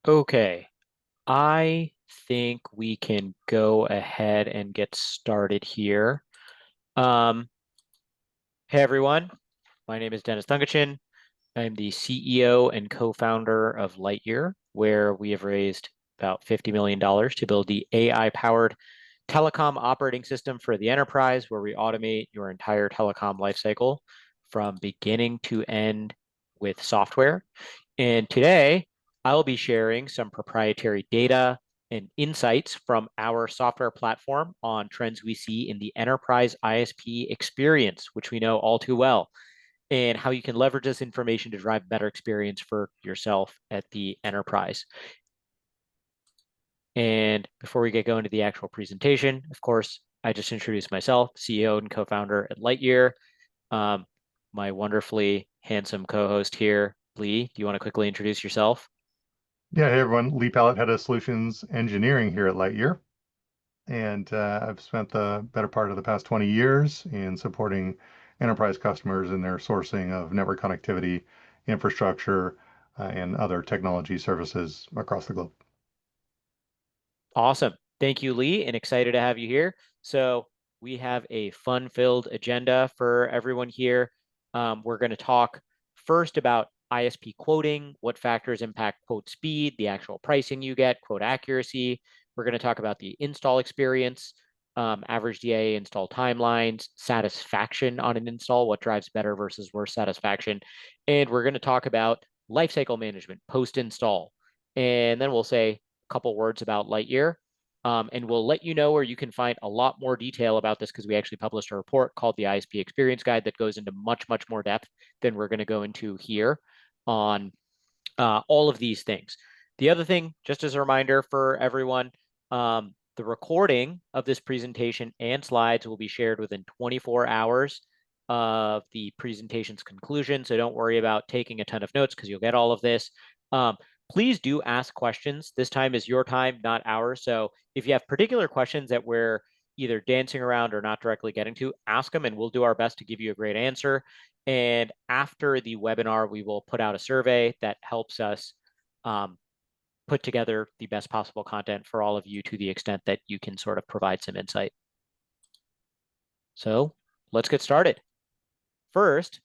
Okay, I think we can go ahead and get started here. Um, hey everyone, my name is Dennis Dungachin. I'm the CEO and co-founder of Lightyear, where we have raised about $50 million to build the AI-powered telecom operating system for the enterprise, where we automate your entire telecom lifecycle from beginning to end with software. And today, I'll be sharing some proprietary data and insights from our software platform on trends we see in the enterprise ISP experience, which we know all too well, and how you can leverage this information to drive better experience for yourself at the enterprise. And before we get going to the actual presentation, of course, I just introduced myself, CEO and co-founder at Lightyear. Um, my wonderfully handsome co-host here, Lee. Do you want to quickly introduce yourself? Yeah, hey everyone. Lee Pallett, Head of Solutions Engineering here at Lightyear. And I've spent the better part of the past 20 years in supporting enterprise customers in their sourcing of network connectivity, infrastructure, and other technology services across the globe. Awesome. Thank you, Lee, and excited to have you here. So we have a fun-filled agenda for everyone here. We're going to talk first about ISP quoting, what factors impact quote speed, the actual pricing you get, quote accuracy. We're going to talk about the install experience, average DA install timelines, satisfaction on an install, what drives better versus worse satisfaction. And we're going to talk about lifecycle management post-install. And then we'll say a couple words about Lightyear. And we'll let you know where you can find a lot more detail about this because we actually published a report called the ISP Experience Guide that goes into much, much more depth than we're going to go into here on all of these things. The other thing, just as a reminder for everyone, the recording of this presentation and slides will be shared within 24 hours of the presentation's conclusion. So don't worry about taking a ton of notes because you'll get all of this. Um, please do ask questions. This time is your time, not ours. So if you have particular questions that we're either dancing around or not directly getting to, ask them and we'll do our best to give you a great answer. And after the webinar, we will put out a survey that helps us put together the best possible content for all of you to the extent that you can sort of provide some insight. So let's get started. First,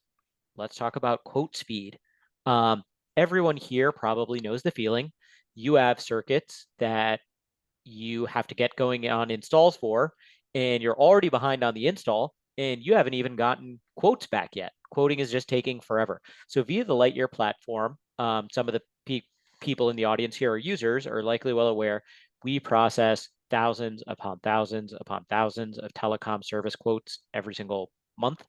let's talk about quote speed. Um, everyone here probably knows the feeling. You have circuits that you have to get going on installs for, and you're already behind on the install, and you haven't even gotten quotes back yet. Quoting is just taking forever. So via the Lightyear platform, some of the people in the audience here are users are likely well aware, we process thousands upon thousands upon thousands of telecom service quotes every single month.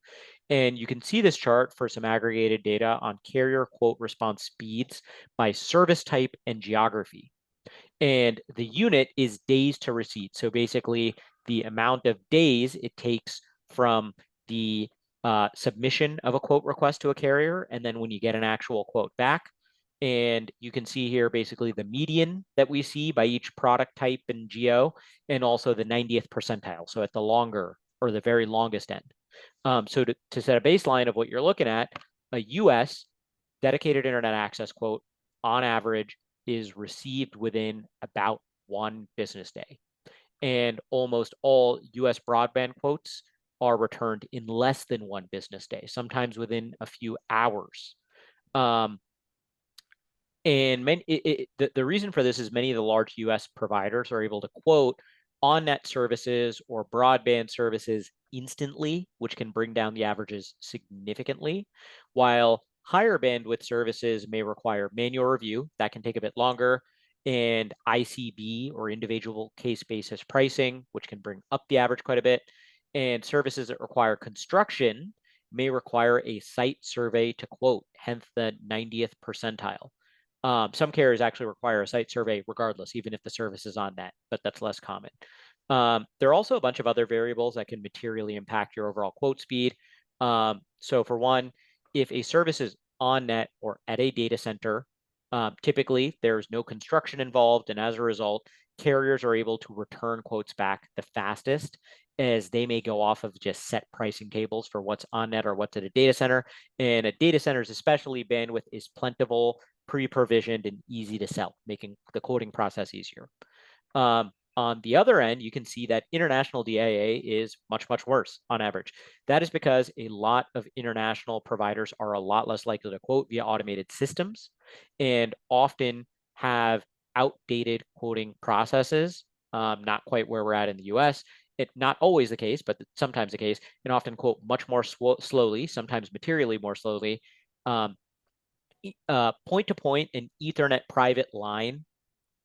And you can see this chart for some aggregated data on carrier quote response speeds by service type and geography. And the unit is days to receipt. So basically, the amount of days it takes from the submission of a quote request to a carrier, and then when you get an actual quote back. And you can see here basically the median that we see by each product type and geo, and also the 90th percentile. So at the longer or the very longest end. So to set a baseline of what you're looking at, a US dedicated internet access quote on average is received within about 1 business day. And almost all US broadband quotes are returned in less than 1 business day, sometimes within a few hours. Um, and the reason for this is many of the large US providers are able to quote on net services or broadband services instantly, which can bring down the averages significantly, while higher bandwidth services may require manual review. That can take a bit longer, and ICB or individual case basis pricing, which can bring up the average quite a bit. And services that require construction may require a site survey to quote, hence the 90th percentile. Some carriers actually require a site survey regardless, even if the service is on net, but that's less common. There are also a bunch of other variables that can materially impact your overall quote speed. So for one, if a service is on net or at a data center, typically there's no construction involved, and as a result, carriers are able to return quotes back the fastest, as they may go off of just set pricing tables for what's on net or what's at a data center. And at data centers especially, bandwidth is plentiful, pre-provisioned, and easy to sell, making the quoting process easier. On the other end, you can see that international DIA is much, much worse on average. That is because a lot of international providers are a lot less likely to quote via automated systems and often have outdated quoting processes, not quite where we're at in the US. It's not always the case, but sometimes the case, and often quote much more slowly, sometimes materially more slowly. Point-to-point and Ethernet private line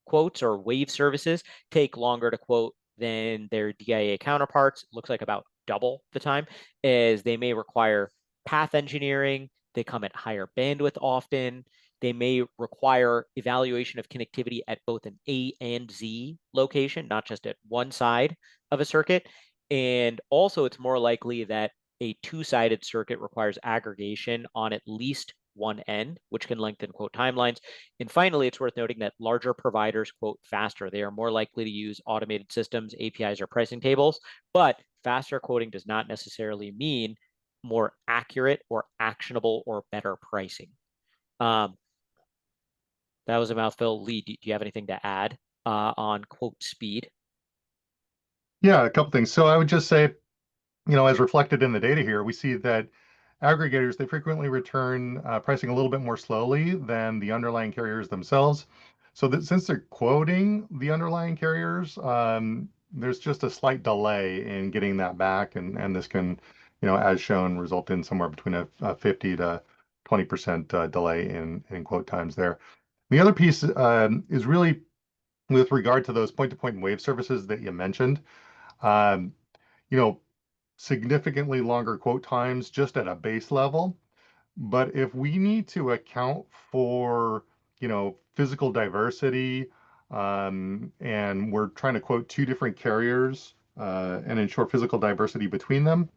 quotes or wave services take longer to quote than their DIA counterparts. It looks like about double the time, as they may require path engineering. They come at higher bandwidth often. They may require evaluation of connectivity at both an A and Z location, not just at one side of a circuit. And also, it's more likely that a two-sided circuit requires aggregation on at least one end, which can lengthen quote timelines. And finally, it's worth noting that larger providers quote faster. They are more likely to use automated systems, APIs, or pricing tables, but faster quoting does not necessarily mean more accurate or actionable or better pricing. That was a mouthful. Lee, do you have anything to add on quote speed? Yeah, a couple things. So I would just say, as reflected in the data here, we see that aggregators, they frequently return pricing a little bit more slowly than the underlying carriers themselves. So that since they're quoting the underlying carriers, there's just a slight delay in getting that back. And this can, as shown, result in somewhere between a 50 to 20% delay in quote times there. The other piece is really with regard to those point-to-point and wave services that you mentioned. Um, you know, significantly longer quote times just at a base level. But if we need to account for, physical diversity, and we're trying to quote two different carriers and ensure physical diversity between them,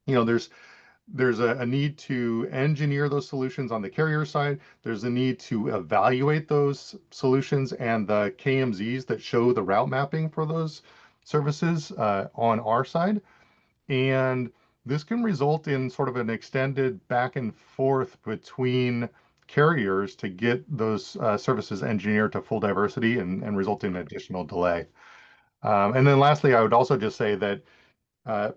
there's a need to engineer those solutions on the carrier side. There's a need to evaluate those solutions and the KMZs that show the route mapping for those services on our side. And this can result in sort of an extended back and forth between carriers to get those services engineered to full diversity and result in additional delay. And then lastly, I would also just say that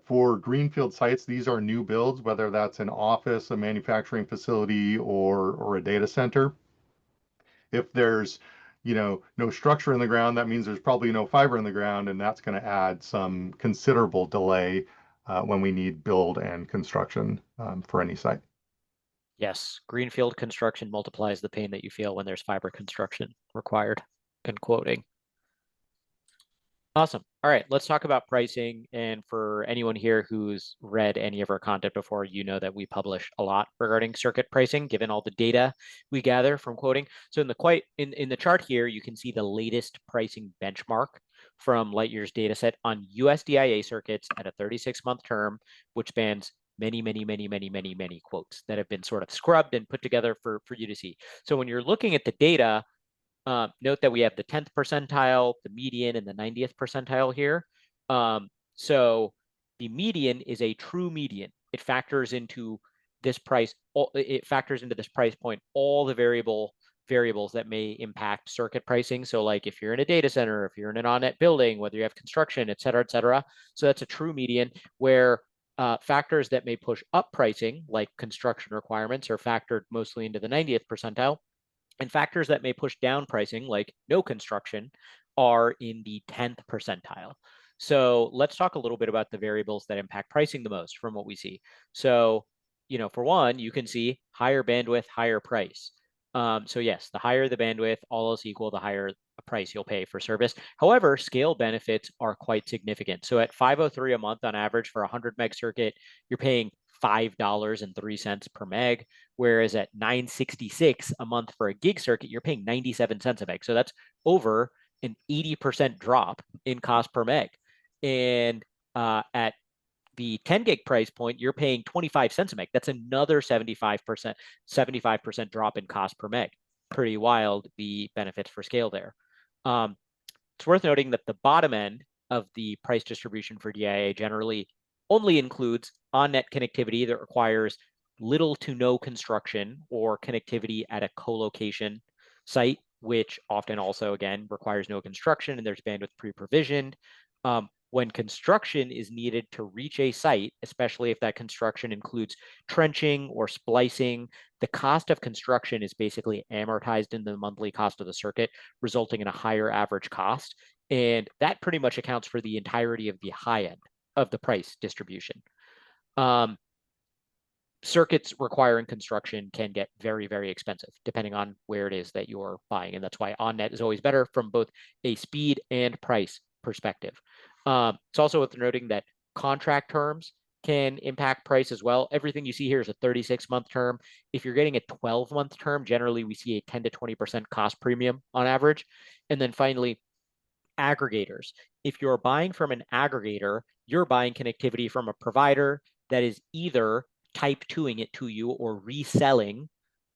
for greenfield sites, these are new builds, whether that's an office, a manufacturing facility, or a data center. If there's no structure in the ground, that means there's probably no fiber in the ground, and that's going to add some considerable delay when we need build and construction for any site. Yes, greenfield construction multiplies the pain that you feel when there's fiber construction required and quoting. Awesome. All right, let's talk about pricing. And for anyone here who's read any of our content before, you know that we publish a lot regarding circuit pricing, given all the data we gather from quoting. So in the chart here, you can see the latest pricing benchmark from Lightyear's dataset on USDIA circuits at a 36-month term, which spans many, many, many, many, many, many quotes that have been sort of scrubbed and put together for you to see. So when you're looking at the data, note that we have the 10th percentile, the median, and the 90th percentile here. So the median is a true median. It factors into this price. It factors into this price point all the variables that may impact circuit pricing. So like if you're in a data center, if you're in an on-net building, whether you have construction, et cetera, et cetera. So that's a true median where factors that may push up pricing, like construction requirements, are factored mostly into the 90th percentile. And factors that may push down pricing, like no construction, are in the 10th percentile. So let's talk a little bit about the variables that impact pricing the most from what we see. So, for one, you can see higher bandwidth, higher price. So yes, the higher the bandwidth, all else equal, the higher price you'll pay for service. However, scale benefits are quite significant. So at $503 a month on average for a 100 meg circuit, you're paying $5.03 per meg, whereas at $966 a month for a gig circuit, you're paying 97 cents a meg. So that's over an 80% drop in cost per meg. And at the 10 gig price point, you're paying 25 cents a meg. That's another 75% drop in cost per meg. Pretty wild, the benefits for scale there. It's worth noting that the bottom end of the price distribution for DIA generally only includes on-net connectivity that requires little to no construction or connectivity at a co-location site, which often also, again, requires no construction and there's bandwidth pre-provisioned. When construction is needed to reach a site, especially if that construction includes trenching or splicing, the cost of construction is basically amortized in the monthly cost of the circuit, resulting in a higher average cost. And that pretty much accounts for the entirety of the high end of the price distribution. Circuits requiring construction can get very, very expensive depending on where it is that you're buying. And that's why on-net is always better from both a speed and price perspective. It's also worth noting that contract terms can impact price as well. Everything you see here is a 36-month term. If you're getting a 12-month term, generally we see a 10 to 20% cost premium on average. And then finally, aggregators. If you're buying from an aggregator, you're buying connectivity from a provider that is either type 2ing it to you or reselling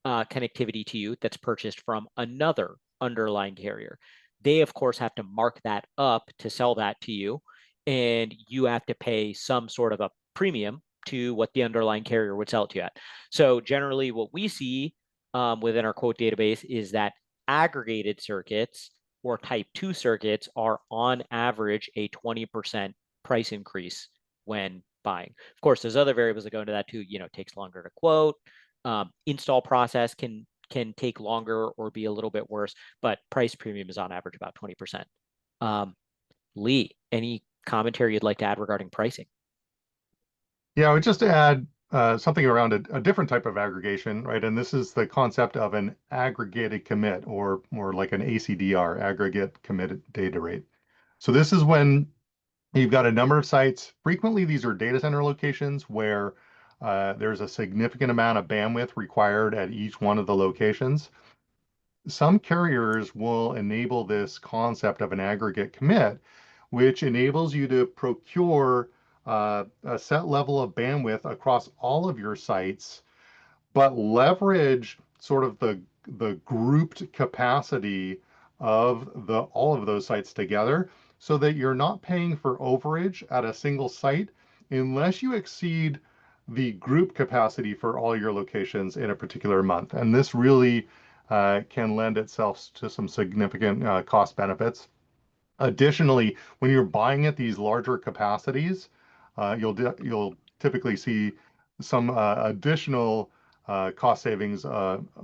connectivity to you that's purchased from another underlying carrier. They, of course, have to mark that up to sell that to you, and you have to pay some sort of a premium to what the underlying carrier would sell it to you at. So generally what we see within our quote database is that aggregated circuits or type 2 circuits are on average a 20% price increase when buying. Of course, there's other variables that go into that too. You know, it takes longer to quote. Install process can take longer or be a little bit worse, but price premium is on average about 20%. Lee, any commentary you'd like to add regarding pricing? Yeah, I would just add something around a different type of aggregation, right? And this is the concept of an aggregated commit, or more like an ACDR, aggregate committed data rate. So this is when you've got a number of sites. Frequently, these are data center locations where there's a significant amount of bandwidth required at each one of the locations. Some carriers will enable this concept of an aggregate commit, which enables you to procure a set level of bandwidth across all of your sites, but leverage sort of the grouped capacity of all of those sites together, so that you're not paying for overage at a single site unless you exceed the group capacity for all your locations in a particular month. And this really can lend itself to some significant cost benefits. Additionally, when you're buying at these larger capacities, you'll typically see some additional cost savings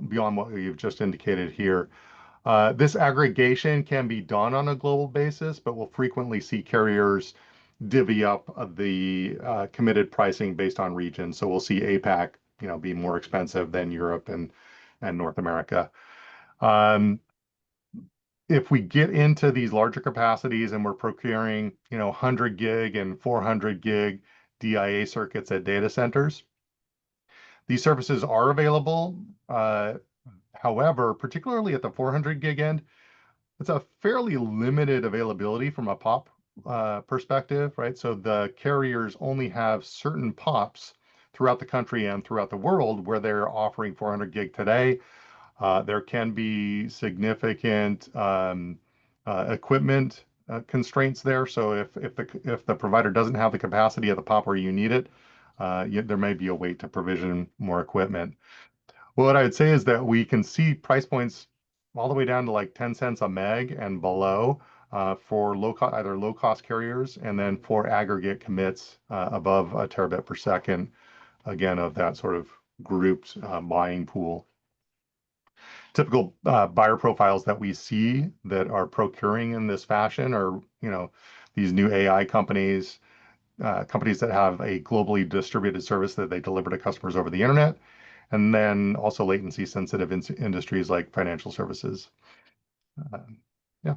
beyond what you've just indicated here. This aggregation can be done on a global basis, but we'll frequently see carriers divvy up the committed pricing based on region. So we'll see APAC, be more expensive than Europe and North America. If we get into these larger capacities and we're procuring, 100 gig and 400 gig DIA circuits at data centers, these services are available. However, particularly at the 400 gig end, it's a fairly limited availability from a POP perspective, right? So the carriers only have certain POPs throughout the country and throughout the world where they're offering 400 gig today. There can be significant equipment constraints there. So if the provider doesn't have the capacity of the POP where you need it, there may be a wait to provision more equipment. Well, what I would say is that we can see price points all the way down to like 10 cents a meg and below for either low cost carriers, and then for aggregate commits above a terabit per second, again, of that sort of grouped buying pool. Typical buyer profiles that we see that are procuring in this fashion are, these new AI companies, companies that have a globally distributed service that they deliver to customers over the internet, and then also latency sensitive industries like financial services. Yeah.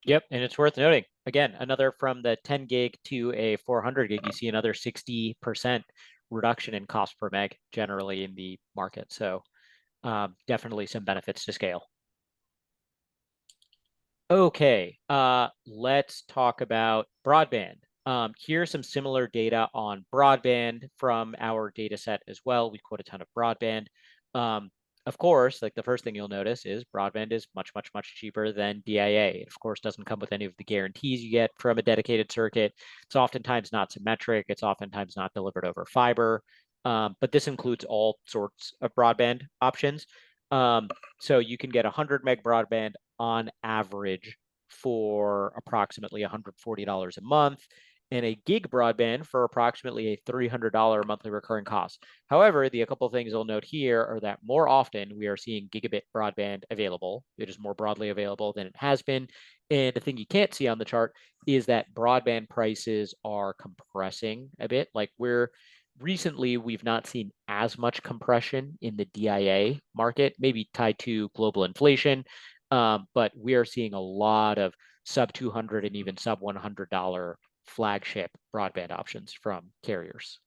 Yep, and it's worth noting, again, another from the 10 gig to a 400 gig, you see another 60% reduction in cost per meg generally in the market. So definitely some benefits to scale. Okay, let's talk about broadband. Here's some similar data on broadband from our data set as well. We quote a ton of broadband. Of course, like the first thing you'll notice is broadband is much, much, much cheaper than DIA. It, of course, doesn't come with any of the guarantees you get from a dedicated circuit. It's oftentimes not symmetric. It's oftentimes not delivered over fiber. but this includes all sorts of broadband options. So you can get 100 meg broadband on average for approximately $140 a month, and a gig broadband for approximately a $300 monthly recurring cost. However, a couple of things I'll note here are that more often we are seeing gigabit broadband available. It is more broadly available than it has been. And the thing you can't see on the chart is that broadband prices are compressing a bit. Like recently, we've not seen as much compression in the DIA market, maybe tied to global inflation, but we are seeing a lot of sub $200 and even sub $100 flagship broadband options from carriers.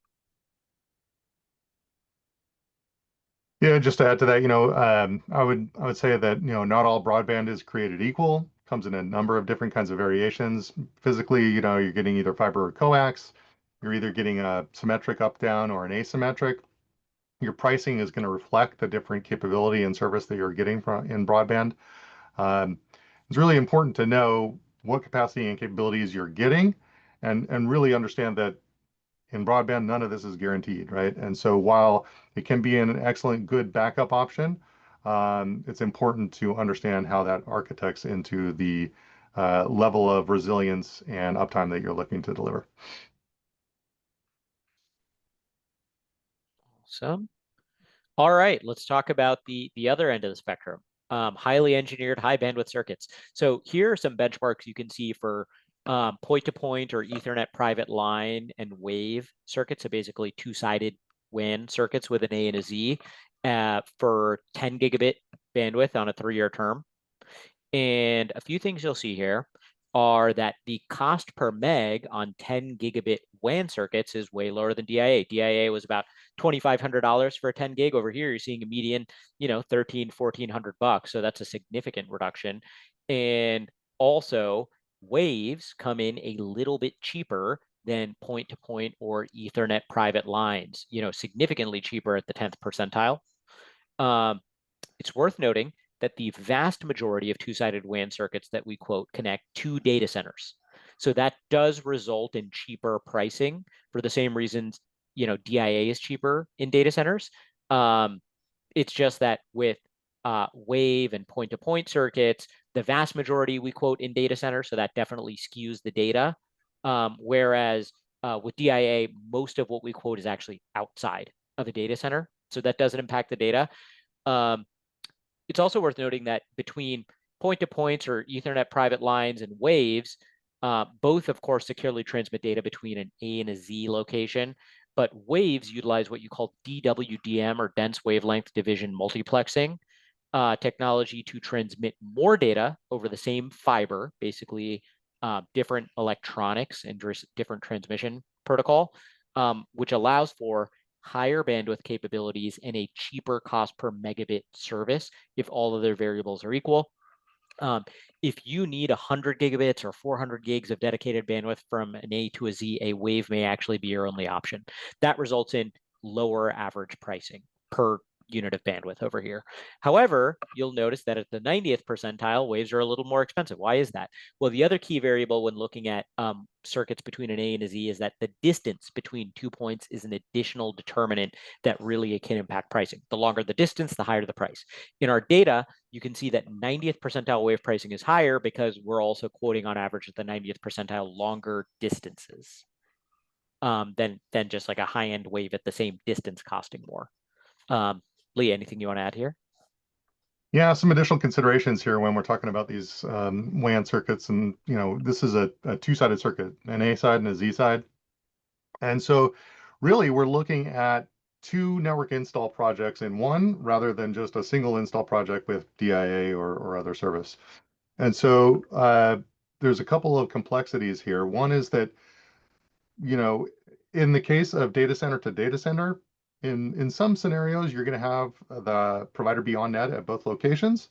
Yeah, just to add to that, I would say that, not all broadband is created equal. Comes in a number of different kinds of variations. Physically, you're getting either fiber or coax. You're either getting a symmetric up down or an asymmetric. Your pricing is going to reflect the different capability and service that you're getting from in broadband. Um, it's really important to know what capacity and capabilities you're getting, and really understand that in broadband, none of this is guaranteed, right? And so while it can be an excellent, good backup option, it's important to understand how that architects into the level of resilience and uptime that you're looking to deliver. Awesome. All right, let's talk about the other end of the spectrum. Highly engineered high bandwidth circuits. So here are some benchmarks you can see for point-to-point or Ethernet private line and wave circuits. So basically two-sided WAN circuits with an A and a Z for 10 gigabit bandwidth on a 3-year term. And a few things you'll see here are that the cost per meg on 10 gigabit WAN circuits is way lower than DIA. DIA was about $2,500 for a 10 gig. Over here, you're seeing a median, $1,400. So that's a significant reduction. And also, waves come in a little bit cheaper than point-to-point or Ethernet private lines, significantly cheaper at the 10th percentile. It's worth noting that the vast majority of two-sided WAN circuits that we quote connect to data centers. So that does result in cheaper pricing for the same reasons, DIA is cheaper in data centers. It's just that with wave and point-to-point circuits, the vast majority we quote in data centers, so that definitely skews the data. Whereas with DIA, most of what we quote is actually outside of a data center, so that doesn't impact the data. It's also worth noting that between point-to-points or Ethernet private lines and waves, both, of course, securely transmit data between an A and a Z location, but waves utilize what you call DWDM or dense wavelength division multiplexing technology to transmit more data over the same fiber, basically different electronics and different transmission protocol, which allows for higher bandwidth capabilities and a cheaper cost per megabit service if all other variables are equal. If you need 100 gigabits or 400 gigs of dedicated bandwidth from an A to a Z, a wave may actually be your only option. That results in lower average pricing per unit of bandwidth over here. However, you'll notice that at the 90th percentile, waves are a little more expensive. Why is that? Well, the other key variable when looking at circuits between an A and a Z is that the distance between 2 points is an additional determinant that really can impact pricing. The longer the distance, the higher the price. In our data, you can see that 90th percentile wave pricing is higher because we're also quoting on average at the 90th percentile longer distances than just like a high-end wave at the same distance costing more. Lee, anything you want to add here? Yeah, some additional considerations here when we're talking about these WAN circuits, and this is a two-sided circuit, an A side and a Z side, and so really we're looking at two network install projects in one rather than just a single install project with DIA or other service. And so there's a couple of complexities here. One is that, in the case of data center to data center, in some scenarios, you're going to have the provider be on net at both locations.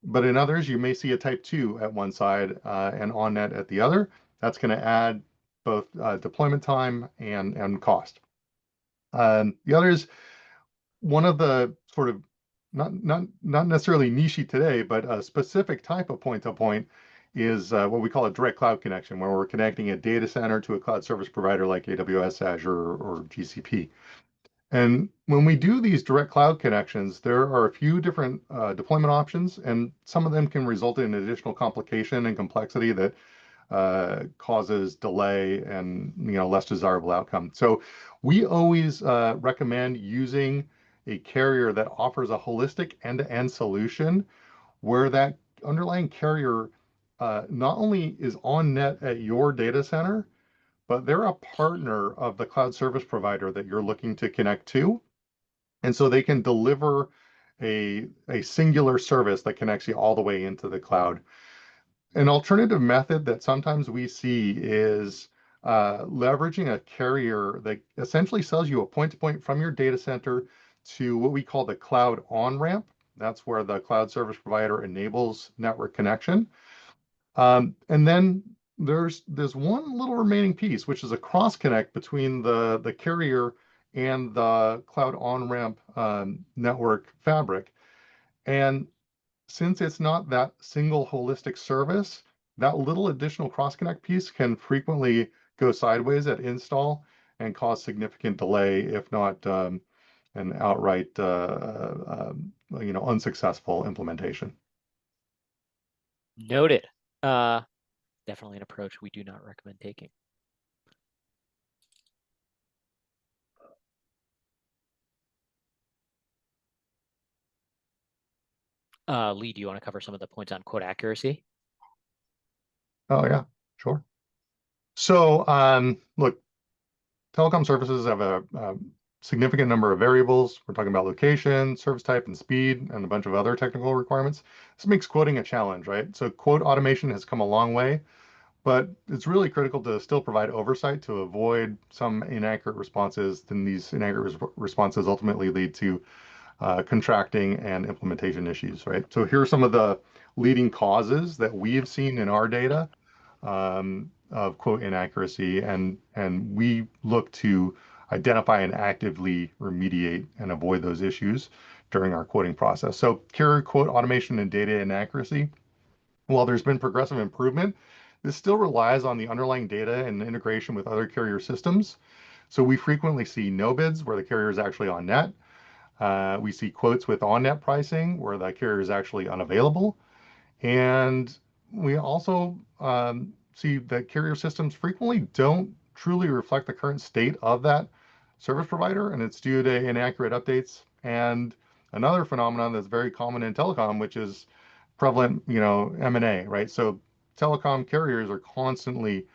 But in others, you may see a type 2 at one side and on net at the other. That's going to add both deployment time and cost. The other is one of the sort of not necessarily niche today, but a specific type of point-to-point is what we call a direct cloud connection, where we're connecting a data center to a cloud service provider like AWS, Azure, or GCP. And when we do these direct cloud connections, there are a few different deployment options, and some of them can result in additional complication and complexity that causes delay and less desirable outcome. So we always recommend using a carrier that offers a holistic end-to-end solution where that underlying carrier not only is on net at your data center, but they're a partner of the cloud service provider that you're looking to connect to. And so they can deliver a singular service that connects you all the way into the cloud. An alternative method that sometimes we see is leveraging a carrier that essentially sells you a point-to-point from your data center to what we call the cloud on-ramp. That's where the cloud service provider enables network connection. And then there's one little remaining piece, which is a cross connect between the carrier and the cloud on-ramp network fabric. And since it's not that single holistic service, that little additional cross connect piece can frequently go sideways at install and cause significant delay, if not an outright unsuccessful implementation. Noted. Uh, Definitely an approach we do not recommend taking. Lee, do you want to cover some of the points on quote accuracy? Oh yeah, sure. So look, telecom services have a significant number of variables. We're talking about location, service type, and speed, and a bunch of other technical requirements. This makes quoting a challenge, right? So quote automation has come a long way, but it's really critical to still provide oversight to avoid some inaccurate responses. Then these inaccurate responses ultimately lead to contracting and implementation issues, right? So here are some of the leading causes that we have seen in our data of quote inaccuracy, and we look to identify and actively remediate and avoid those issues during our quoting process. So carrier quote automation and data inaccuracy. While there's been progressive improvement, this still relies on the underlying data and integration with other carrier systems. So we frequently see no bids where the carrier is actually on net. We see quotes with on net pricing where the carrier is actually unavailable. And we also see that carrier systems frequently don't truly reflect the current state of that service provider, and it's due to inaccurate updates. And another phenomenon that's very common in telecom, which is prevalent, M&A, right? So telecom carriers are constantly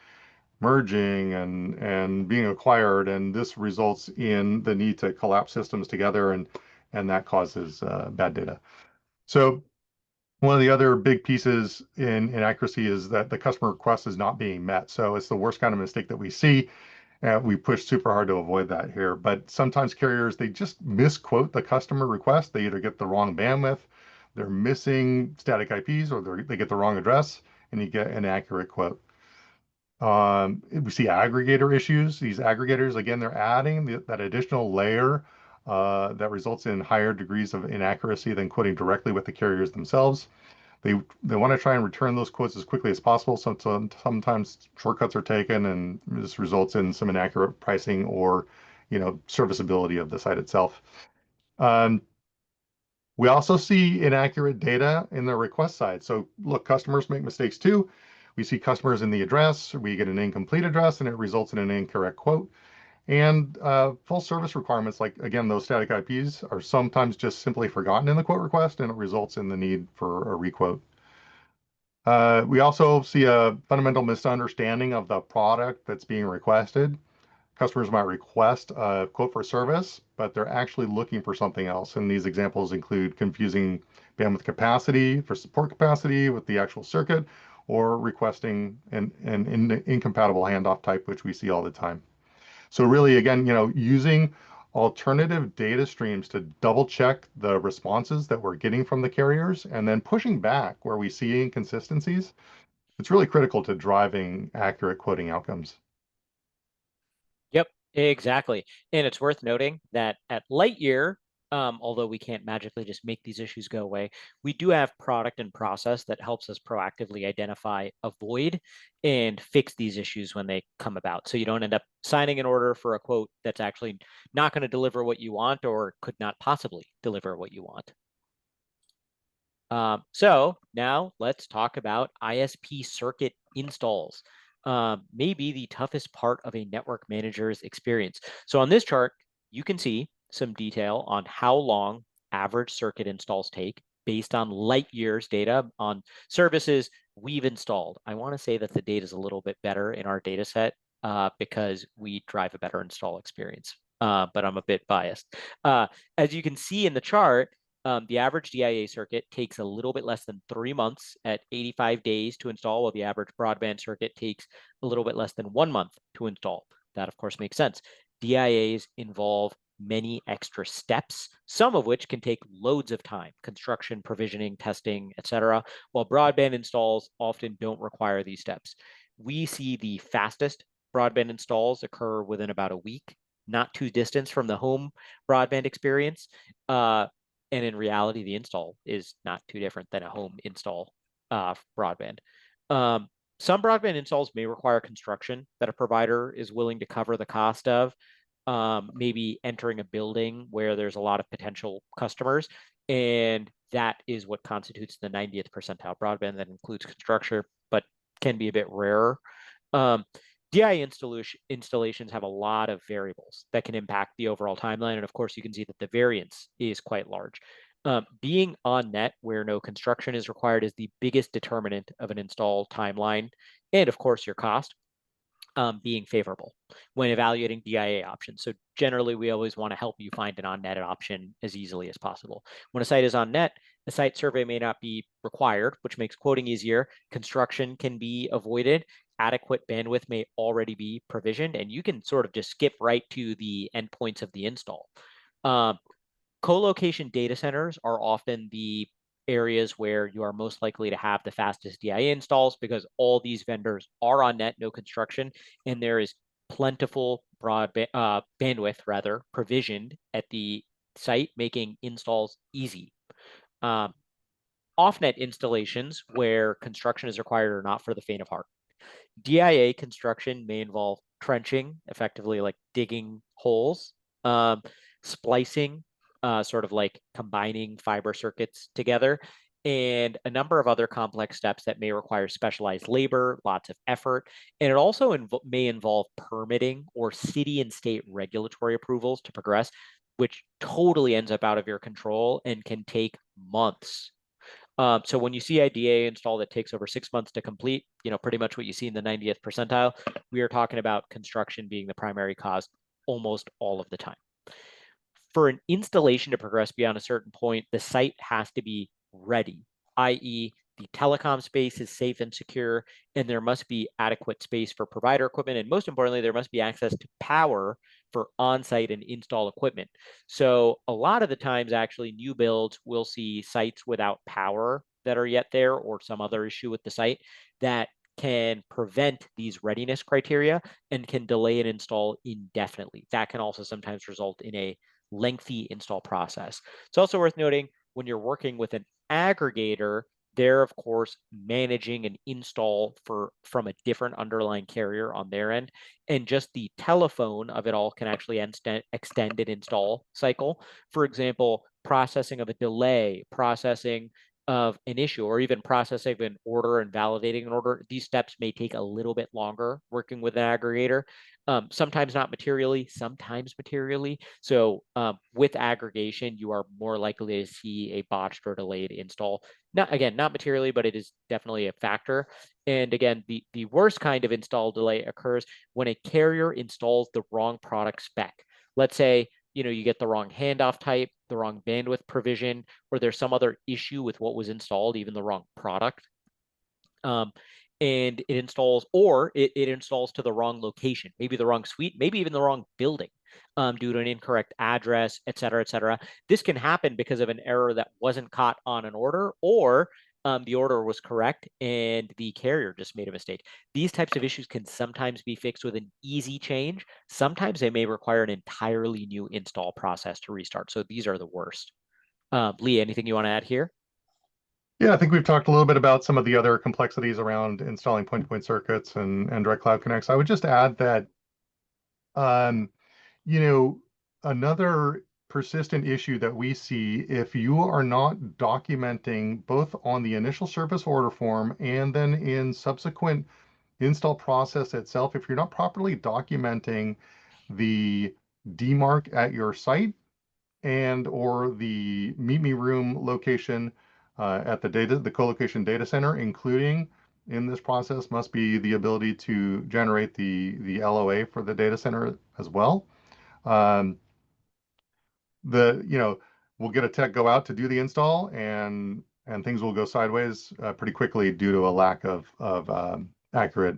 merging and being acquired, and this results in the need to collapse systems together, and that causes bad data. So one of the other big pieces in inaccuracy is that the customer request is not being met. So it's the worst kind of mistake that we see. We push super hard to avoid that here. But sometimes carriers, they just misquote the customer request. They either get the wrong bandwidth, they're missing static IPs, or they get the wrong address, and you get an inaccurate quote. We see aggregator issues. These aggregators, again, they're adding that additional layer that results in higher degrees of inaccuracy than quoting directly with the carriers themselves. They want to try and return those quotes as quickly as possible. So sometimes shortcuts are taken, and this results in some inaccurate pricing or, serviceability of the site itself. Um, we also see inaccurate data in the request side. So look, customers make mistakes too. We see customers in the address, we get an incomplete address, and it results in an incorrect quote. And full service requirements, like again, those static IPs are sometimes just simply forgotten in the quote request, and it results in the need for a requote. We also see a fundamental misunderstanding of the product that's being requested. Customers might request a quote for service, but they're actually looking for something else. And these examples include confusing bandwidth capacity for support capacity with the actual circuit, or requesting an incompatible handoff type, which we see all the time. So really, again, using alternative data streams to double check the responses that we're getting from the carriers and then pushing back where we see inconsistencies, it's really critical to driving accurate quoting outcomes. Yep, exactly. And it's worth noting that at Lightyear, although we can't magically just make these issues go away. We do have product and process that helps us proactively identify, avoid, and fix these issues when they come about. So you don't end up signing an order for a quote that's actually not going to deliver what you want or could not possibly deliver what you want. So now let's talk about ISP circuit installs. Maybe the toughest part of a network manager's experience. So on this chart, you can see some detail on how long average circuit installs take based on Lightyear's data on services we've installed. I want to say that the data is a little bit better in our data set because we drive a better install experience, but I'm a bit biased. As you can see in the chart, the average DIA circuit takes a little bit less than 3 months at 85 days to install, while the average broadband circuit takes a little bit less than 1 month to install. That, of course, makes sense. DIAs involve many extra steps, some of which can take loads of time: construction, provisioning, testing, etc., while broadband installs often don't require these steps. We see the fastest broadband installs occur within about a week, not too distant from the home broadband experience. And in reality, the install is not too different than a home install broadband. Some broadband installs may require construction that a provider is willing to cover the cost of, maybe entering a building where there's a lot of potential customers. And that is what constitutes the 90th percentile broadband that includes construction, but can be a bit rarer. DI installations have a lot of variables that can impact the overall timeline. And of course, you can see that the variance is quite large. Being on net where no construction is required is the biggest determinant of an install timeline. And of course, your cost being favorable when evaluating DIA options. So generally, we always want to help you find an on-net option as easily as possible. When a site is on net, a site survey may not be required, which makes quoting easier. Construction can be avoided. Adequate bandwidth may already be provisioned, and you can sort of just skip right to the endpoints of the install. Co-location data centers are often the areas where you are most likely to have the fastest DIA installs because all these vendors are on net, no construction, and there is plentiful bandwidth rather provisioned at the site, making installs easy. Off-net installations where construction is required are not for the faint of heart. DIA construction may involve trenching, effectively like digging holes, splicing, sort of like combining fiber circuits together, and a number of other complex steps that may require specialized labor, lots of effort. And it also may involve permitting or city and state regulatory approvals to progress, which totally ends up out of your control and can take months. So when you see a DIA install that takes over 6 months to complete, pretty much what you see in the 90th percentile, we are talking about construction being the primary cause almost all of the time. For an installation to progress beyond a certain point, the site has to be ready, i.e., the telecom space is safe and secure, and there must be adequate space for provider equipment. And most importantly, there must be access to power for on-site and install equipment. So a lot of the times, actually, new builds will see sites without power that are yet there, or some other issue with the site that can prevent these readiness criteria and can delay an install indefinitely. That can also sometimes result in a lengthy install process. It's also worth noting when you're working with an aggregator, they're of course managing an install from a different underlying carrier on their end, and just the telephone of it all can actually extend an install cycle. For example, processing of a delay, processing of an issue, or even processing an order and validating an order. These steps may take a little bit longer working with an aggregator, sometimes not materially, sometimes materially. So with aggregation, you are more likely to see a botched or delayed install. Not materially, but it is definitely a factor. And again, the worst kind of install delay occurs when a carrier installs the wrong product spec. Let's say you get the wrong handoff type, the wrong bandwidth provision, or there's some other issue with what was installed, even the wrong product. And it installs, or it installs to the wrong location, maybe the wrong suite, maybe even the wrong building, due to an incorrect address, et cetera, et cetera. This can happen because of an error that wasn't caught on an order, or the order was correct and the carrier just made a mistake. These types of issues can sometimes be fixed with an easy change. Sometimes they may require an entirely new install process to restart. So these are the worst. Lee, anything you want to add here? Yeah, I think we've talked a little bit about some of the other complexities around installing point-to-point circuits and direct cloud connects. I would just add that, um, you know, another persistent issue that we see, if you are not documenting both on the initial service order form and then in subsequent install process itself, if you're not properly documenting the demarc at your site and or the meet me room location at the co-location data center, including in this process must be the ability to generate the LOA for the data center as well. Um, we'll get a tech go out to do the install, and things will go sideways pretty quickly due to a lack of accurate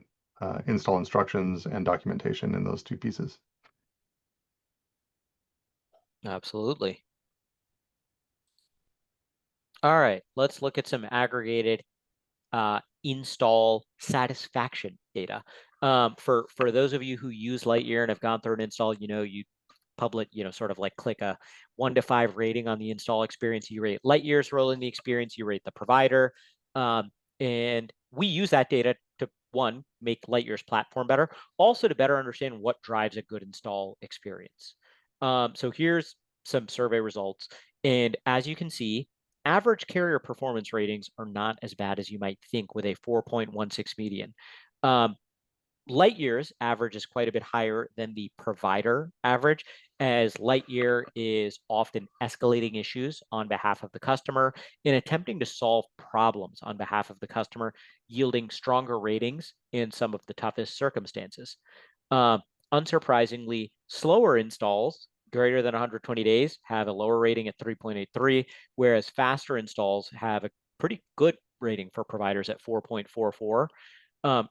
install instructions and documentation in those two pieces. Absolutely. All right, let's look at some aggregated install satisfaction data. For those of you who use Lightyear and have gone through an install, you public, sort of like click a 1 to 5 rating on the install experience. You rate Lightyear's role in the experience, you rate the provider. And we use that data to, one, make Lightyear's platform better, also to better understand what drives a good install experience. So here's some survey results. And as you can see, average carrier performance ratings are not as bad as you might think with a 4.16 median. Lightyear's average is quite a bit higher than the provider average, as Lightyear is often escalating issues on behalf of the customer and attempting to solve problems on behalf of the customer, yielding stronger ratings in some of the toughest circumstances. Uh, Unsurprisingly, slower installs greater than 120 days have a lower rating at 3.83, whereas faster installs have a pretty good rating for providers at 4.44.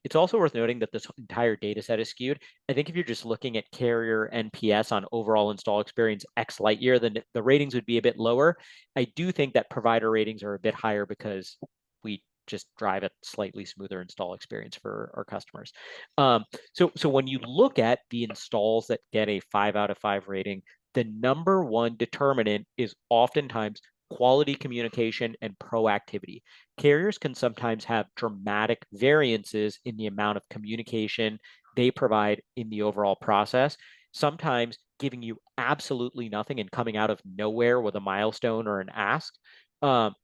It's also worth noting that this entire data set is skewed. I think if you're just looking at carrier NPS on overall install experience X Lightyear, then the ratings would be a bit lower. I do think that provider ratings are a bit higher because we just drive a slightly smoother install experience for our customers. So when you look at the installs that get a 5 out of 5 rating, the number one determinant is oftentimes quality communication and proactivity. Carriers can sometimes have dramatic variances in the amount of communication they provide in the overall process, sometimes giving you absolutely nothing and coming out of nowhere with a milestone or an ask,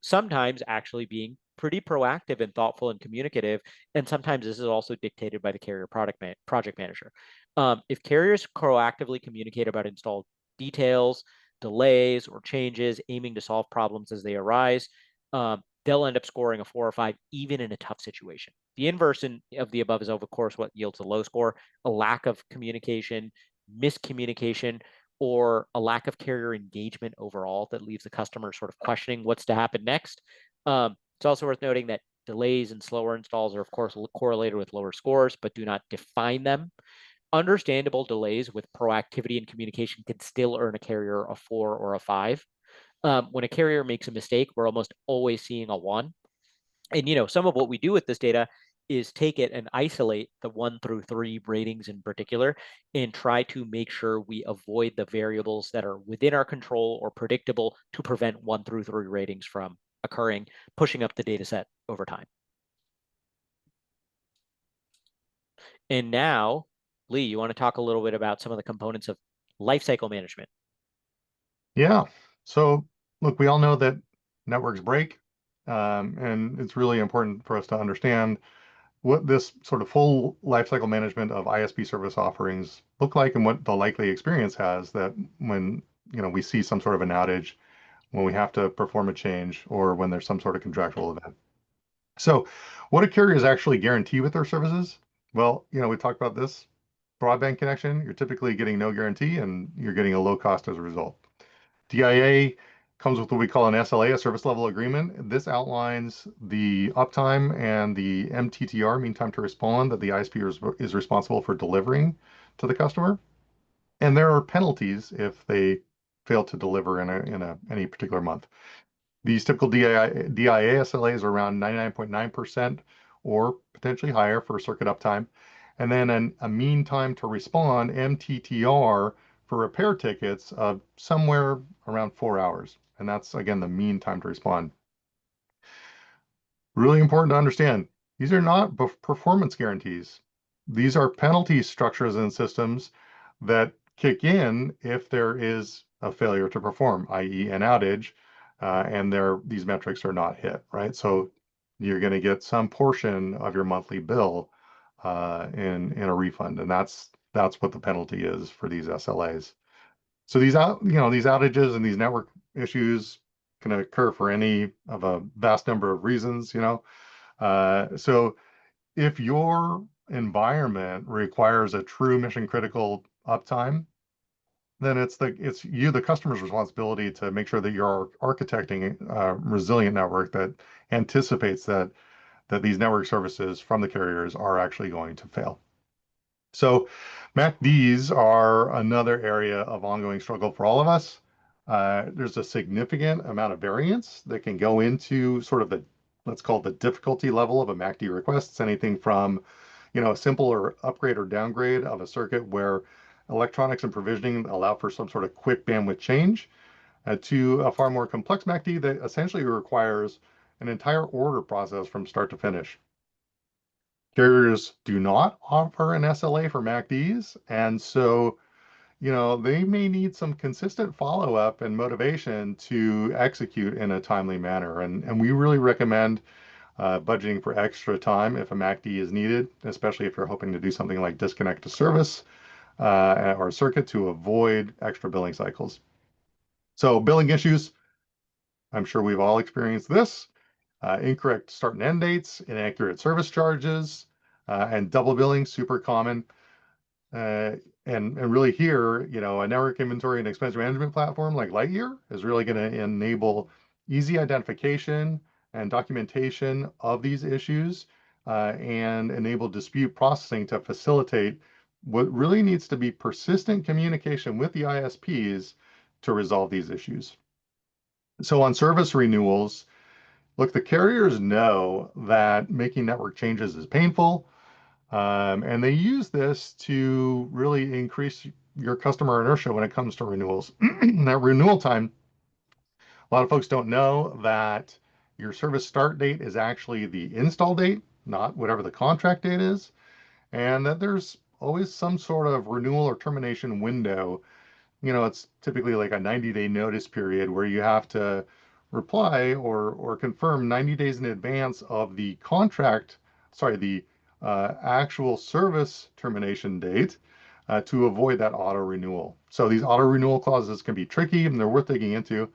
sometimes actually being pretty proactive and thoughtful and communicative. And sometimes this is also dictated by the carrier project manager. If carriers proactively communicate about installed details, delays, or changes, aiming to solve problems as they arise, they'll end up scoring a 4 or 5, even in a tough situation. The inverse of the above is, of course, what yields a low score: a lack of communication, miscommunication, or a lack of carrier engagement overall that leaves the customer sort of questioning what's to happen next. It's also worth noting that delays and slower installs are, of course, correlated with lower scores, but do not define them. Understandable delays with proactivity and communication can still earn a carrier a 4 or a 5. When a carrier makes a mistake, we're almost always seeing a 1. And some of what we do with this data is take it and isolate the 1 through 3 ratings in particular and try to make sure we avoid the variables that are within our control or predictable to prevent 1 through 3 ratings from occurring, pushing up the data set over time. And now, Lee, you want to talk a little bit about some of the components of lifecycle management? Yeah. So look, we all know that networks break, and it's really important for us to understand what this sort of full lifecycle management of ISP service offerings look like and what the likely experience has that when we see some sort of an outage, when we have to perform a change, or when there's some sort of contractual event. So what do carriers actually guarantee with their services? Well, we talked about this broadband connection. You're typically getting no guarantee and you're getting a low cost as a result. DIA comes with what we call an SLA, a service level agreement. This outlines the uptime and the MTTR, mean time to respond, that the ISP is responsible for delivering to the customer. And there are penalties if they fail to deliver in any particular month. These typical DIA SLAs are around 99.9% or potentially higher for circuit uptime. And then a mean time to respond, MTTR, for repair tickets of somewhere around 4 hours. And that's, again, the mean time to respond. Really important to understand, these are not performance guarantees. These are penalty structures and systems that kick in if there is a failure to perform, i.e. an outage, and these metrics are not hit, right? So you're going to get some portion of your monthly bill in a refund, and that's what the penalty is for these SLAs. So these outages and these network issues can occur for any of a vast number of reasons, so if your environment requires a true mission critical uptime, then it's you, the customer's responsibility to make sure that you're architecting a resilient network that anticipates that these network services from the carriers are actually going to fail. So MACDs are another area of ongoing struggle for all of us. There's a significant amount of variance that can go into sort of let's call it the difficulty level of a MACD request. It's anything from, a simple or upgrade or downgrade of a circuit where electronics and provisioning allow for some sort of quick bandwidth change, to a far more complex MACD that essentially requires an entire order process from start to finish. Carriers do not offer an SLA for MACDs, and so they may need some consistent follow-up and motivation to execute in a timely manner. And we really recommend budgeting for extra time if a MACD is needed, especially if you're hoping to do something like disconnect to service or circuit to avoid extra billing cycles. So billing issues, I'm sure we've all experienced this. Incorrect start and end dates, inaccurate service charges, and double billing, super common. And really here, a network inventory and expense management platform like Lightyear is really going to enable easy identification and documentation of these issues, and enable dispute processing to facilitate what really needs to be persistent communication with the ISPs to resolve these issues. So on service renewals, look, the carriers know that making network changes is painful. And they use this to really increase your customer inertia when it comes to renewals. That renewal time, a lot of folks don't know that your service start date is actually the install date, not whatever the contract date is, and that there's always some sort of renewal or termination window. It's typically like a 90-day notice period where you have to reply or confirm 90 days in advance of the the actual service termination date, to avoid that auto renewal. So these auto renewal clauses can be tricky and they're worth digging into.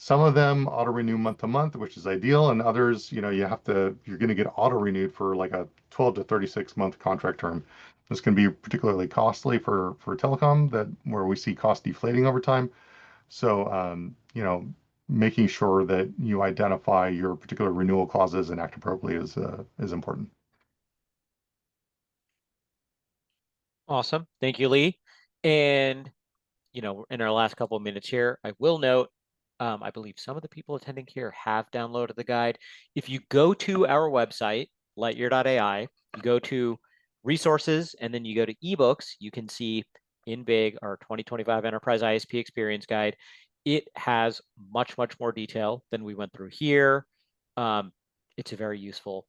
Some of them auto renew month to month, which is ideal, and others, you're going to get auto renewed for like a 12 to 36 month contract term. This can be particularly costly for telecom, where we see cost deflating over time. So, making sure that you identify your particular renewal clauses and act appropriately is important. Awesome. Thank you, Lee. And, in our last couple of minutes here, I will note, I believe some of the people attending here have downloaded the guide. If you go to our website, lightyear.ai, you go to resources, and then you go to ebooks, you can see in big our 2025 Enterprise ISP Experience Guide. It has much, much more detail than we went through here. It's a very useful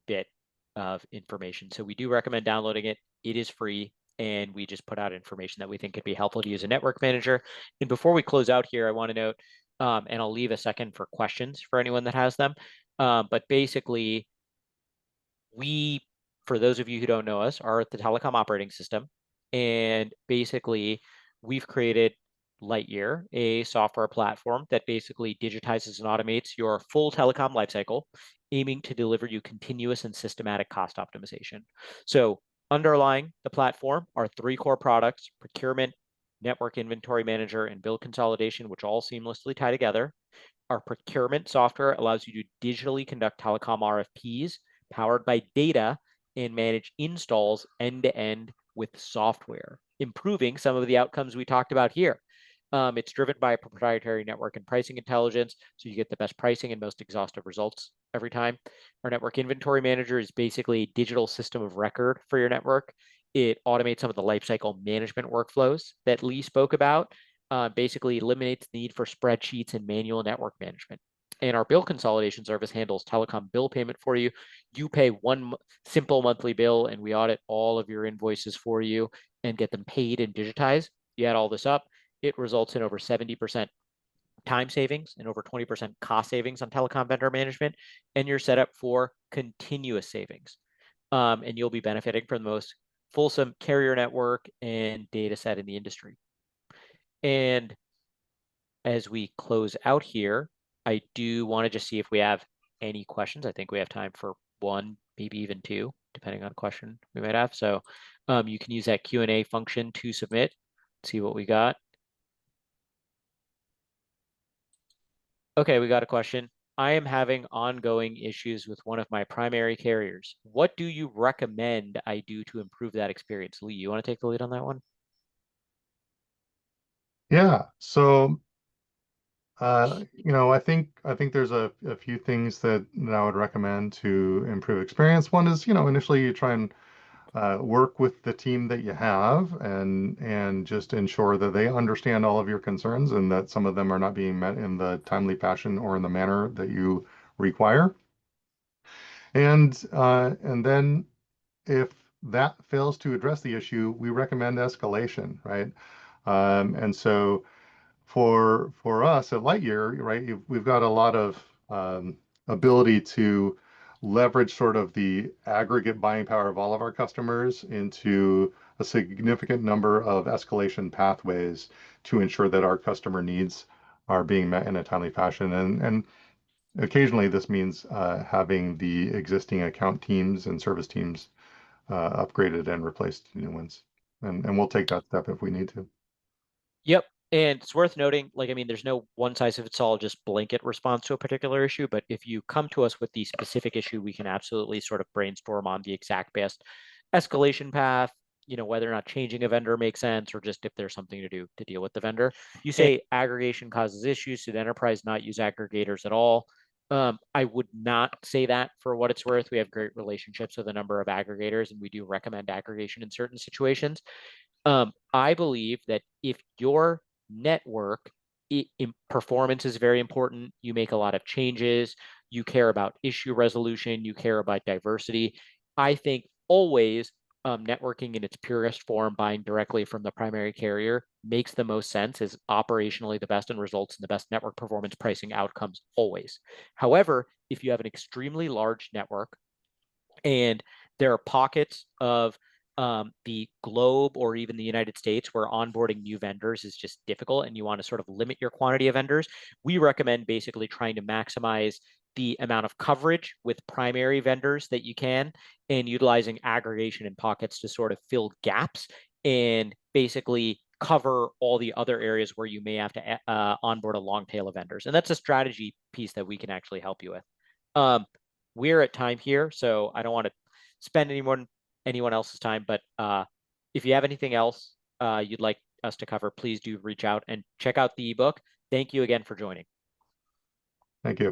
bit of information. So we do recommend downloading it. It is free, and we just put out information that we think could be helpful to use a network manager. And before we close out here, I want to note, and I'll leave a second for questions for anyone that has them. But basically, we, for those of you who don't know us, are the telecom operating system. And basically, we've created Lightyear, a software platform that basically digitizes and automates your full telecom lifecycle, aiming to deliver you continuous and systematic cost optimization. So underlying the platform are three core products: procurement, network inventory manager, and bill consolidation, which all seamlessly tie together. Our procurement software allows you to digitally conduct telecom RFPs powered by data and manage installs end to end with software, improving some of the outcomes we talked about here. It's driven by proprietary network and pricing intelligence, so you get the best pricing and most exhaustive results every time. Our network inventory manager is basically a digital system of record for your network. It automates some of the lifecycle management workflows that Lee spoke about, basically eliminates the need for spreadsheets and manual network management. And our bill consolidation service handles telecom bill payment for you. You pay one simple monthly bill, and we audit all of your invoices for you and get them paid and digitized. You add all this up, it results in over 70% time savings and over 20% cost savings on telecom vendor management, and you're set up for continuous savings. And you'll be benefiting from the most fulsome carrier network and data set in the industry. And as we close out here, I do want to just see if we have any questions. I think we have time for one, maybe even two, depending on question we might have. So you can use that Q&A function to submit, see what we got. Okay, we got a question. I am having ongoing issues with one of my primary carriers. What do you recommend I do to improve that experience? Lee, you want to take the lead on that one? Yeah. So, I think there's a few things that I would recommend to improve experience. One is, initially you try and work with the team that you have and just ensure that they understand all of your concerns and that some of them are not being met in the timely fashion or in the manner that you require. And then if that fails to address the issue, we recommend escalation, right? And so for us at Lightyear, right, we've got a lot of ability to leverage sort of the aggregate buying power of all of our customers into a significant number of escalation pathways to ensure that our customer needs are being met in a timely fashion. And occasionally this means having the existing account teams and service teams upgraded and replaced new ones. And we'll take that step if we need to. Yep. And it's worth noting, like, I mean, there's no one size fits all, just blanket response to a particular issue. But if you come to us with the specific issue, we can absolutely sort of brainstorm on the exact best escalation path, whether or not changing a vendor makes sense or just if there's something to do to deal with the vendor. You say aggregation causes issues. Should the enterprise not use aggregators at all? I would not say that for what it's worth. We have great relationships with a number of aggregators, and we do recommend aggregation in certain situations. I believe that if your network performance is very important, you make a lot of changes, you care about issue resolution, you care about diversity. I think always networking in its purest form, buying directly from the primary carrier, makes the most sense, is operationally the best and results in the best network performance pricing outcomes always. However, if you have an extremely large network and there are pockets of the globe or even the United States where onboarding new vendors is just difficult and you want to sort of limit your quantity of vendors, we recommend basically trying to maximize the amount of coverage with primary vendors that you can and utilizing aggregation in pockets to sort of fill gaps and basically cover all the other areas where you may have to onboard a long tail of vendors. And that's a strategy piece that we can actually help you with. We're at time here, so I don't want to spend anyone else's time, but if you have anything else you'd like us to cover, please do reach out and check out the ebook. Thank you again for joining. Thank you.